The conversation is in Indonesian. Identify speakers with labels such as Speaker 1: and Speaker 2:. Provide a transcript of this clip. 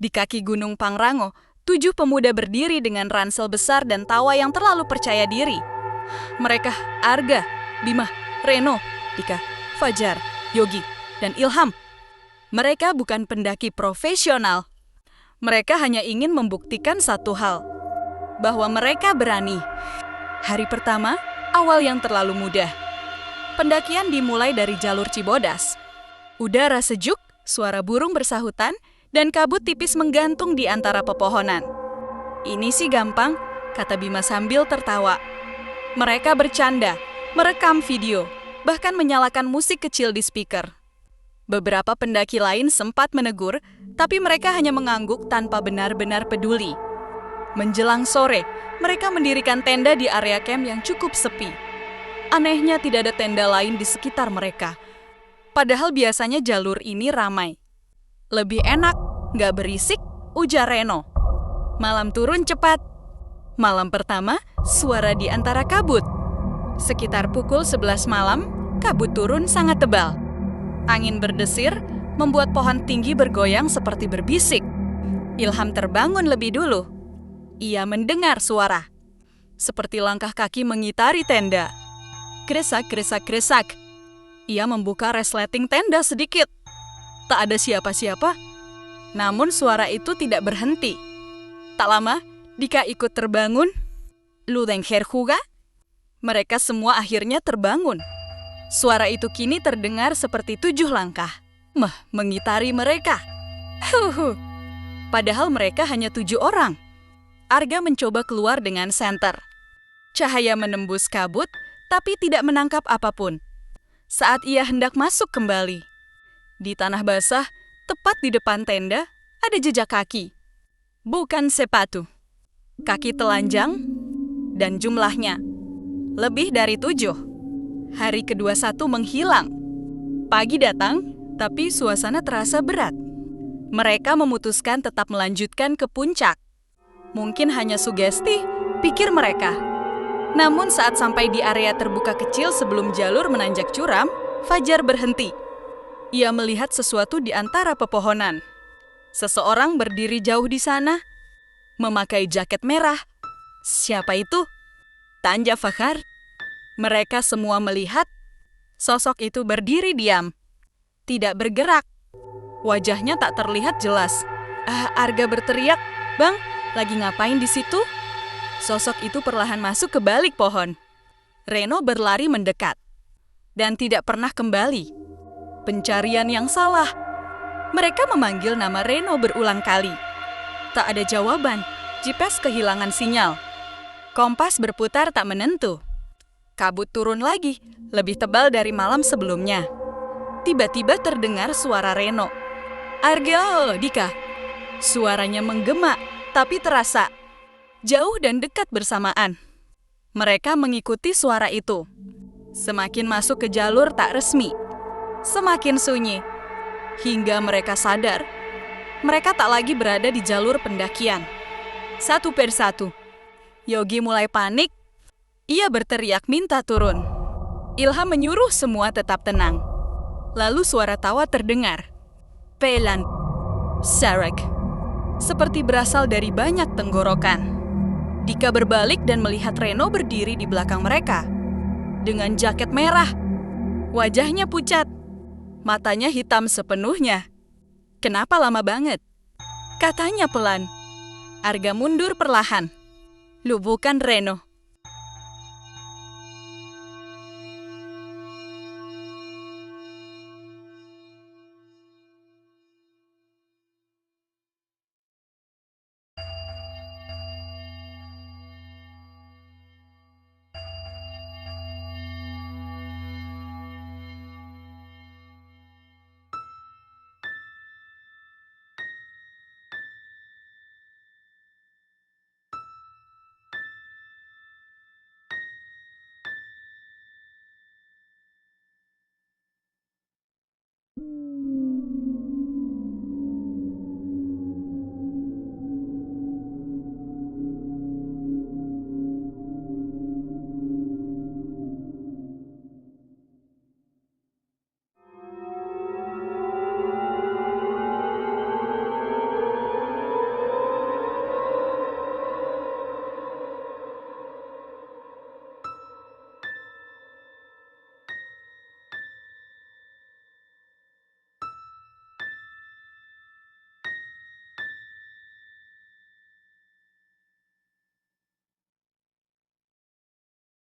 Speaker 1: Di kaki Gunung Pangrango, 7 pemuda berdiri dengan ransel besar dan tawa yang terlalu percaya diri. Mereka Arga, Bima, Reno, Dika, Fajar, Yogi, dan Ilham. Mereka bukan pendaki profesional. Mereka hanya ingin membuktikan satu hal, bahwa mereka berani. Hari pertama, awal yang terlalu mudah. Pendakian dimulai dari jalur Cibodas. Udara sejuk, suara burung bersahutan, dan kabut tipis menggantung di antara pepohonan. Ini sih gampang, kata Bima sambil tertawa. Mereka bercanda, merekam video, bahkan menyalakan musik kecil di speaker. Beberapa pendaki lain sempat menegur, tapi mereka hanya mengangguk tanpa benar-benar peduli. Menjelang sore, mereka mendirikan tenda di area camp yang cukup sepi. Anehnya tidak ada tenda lain di sekitar mereka. Padahal biasanya jalur ini ramai. Lebih enak, nggak berisik, ujar Reno. Malam turun cepat. Malam pertama, suara di antara kabut. Sekitar pukul 11 malam, kabut turun sangat tebal. Angin berdesir, membuat pohon tinggi bergoyang seperti berbisik. Ilham terbangun lebih dulu. Ia mendengar suara. Seperti langkah kaki mengitari tenda. Kresak, kresak, kresak. Ia membuka resleting tenda sedikit. Tak ada siapa-siapa. Namun suara itu tidak berhenti. Tak lama, Dika ikut terbangun. Ludengher juga. Mereka semua akhirnya terbangun. Suara itu kini terdengar seperti 7 langkah. Mengitari mereka. Padahal mereka hanya 7 orang. Arga mencoba keluar dengan senter. Cahaya menembus kabut, tapi tidak menangkap apapun. Saat ia hendak masuk kembali, di tanah basah, tepat di depan tenda, ada jejak kaki. Bukan sepatu. Kaki telanjang, dan jumlahnya lebih dari 7. Hari ke-21 menghilang. Pagi datang, tapi suasana terasa berat. Mereka memutuskan tetap melanjutkan ke puncak. Mungkin hanya sugesti, pikir mereka. Namun saat sampai di area terbuka kecil sebelum jalur menanjak curam, Fajar berhenti. Ia melihat sesuatu di antara pepohonan. Seseorang berdiri jauh di sana, memakai jaket merah. Siapa itu? Tanya Fajar. Mereka semua melihat. Sosok itu berdiri diam. Tidak bergerak. Wajahnya tak terlihat jelas. Arga berteriak, "Bang, lagi ngapain di situ?" Sosok itu perlahan masuk ke balik pohon. Reno berlari mendekat. Dan tidak pernah kembali. Pencarian yang salah. Mereka memanggil nama Reno berulang kali. Tak ada jawaban. GPS kehilangan sinyal. Kompas berputar tak menentu. Kabut turun lagi, lebih tebal dari malam sebelumnya. Tiba-tiba terdengar suara Reno. "Arga, Dika." Suaranya menggema, tapi terasa jauh dan dekat bersamaan. Mereka mengikuti suara itu. Semakin masuk ke jalur tak resmi, semakin sunyi. Hingga mereka sadar, mereka tak lagi berada di jalur pendakian. Satu persatu, Yogi mulai panik. Ia berteriak minta turun. Ilham menyuruh semua tetap tenang. Lalu suara tawa terdengar. Pelan, serak, seperti berasal dari banyak tenggorokan. Dika berbalik dan melihat Reno berdiri di belakang mereka. Dengan jaket merah. Wajahnya pucat. Matanya hitam sepenuhnya. "Kenapa lama banget?" Katanya pelan. Arga mundur perlahan. "Lu bukan Reno."